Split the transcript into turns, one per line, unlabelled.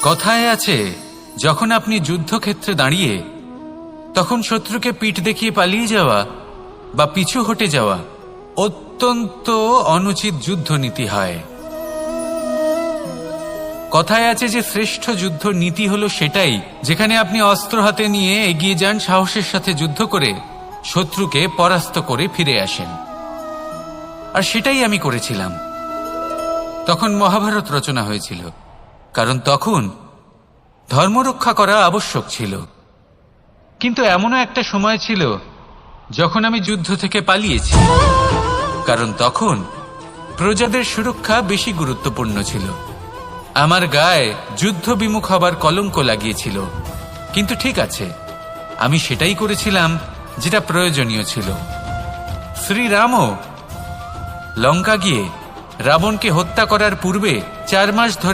কথায় আছে, যখন আপনি যুদ্ধক্ষেত্রে দাঁড়িয়ে তখন শত্রুকে পিঠ দেখিয়ে পালিয়ে যাওয়া বা পিছু হটে যাওয়া অত্যন্ত অনুচিত যুদ্ধনীতি হয়। কথায় আছে যে শ্রেষ্ঠ যুদ্ধ নীতি হলো সেটাই যেখানে আপনি অস্ত্র হাতে নিয়ে এগিয়ে যান, সাহসের সাথে যুদ্ধ করে শত্রুকে পরাস্ত করে ফিরে আসেন। আর সেটাই আমি করেছিলাম। তখন মহাভারত রচনা হয়েছিল, কারণ তখন ধর্মরক্ষা করা আবশ্যক ছিল। কিন্তু এমনও একটা সময় ছিল যখন আমি যুদ্ধ থেকে পালিয়েছি, কারণ তখন প্রজাদের সুরক্ষা বেশি গুরুত্বপূর্ণ ছিল। আমার গায়ে যুদ্ধ বিমুখ হবার কলঙ্ক লাগিয়েছিল। কিন্তু ঠিক আছে, আমি সেটাই করেছিলাম যেটা প্রয়োজনীয় ছিল। শ্রীরামও লঙ্কা গিয়ে রাবণকে হত্যা করার পূর্বে 4 মাস ধরে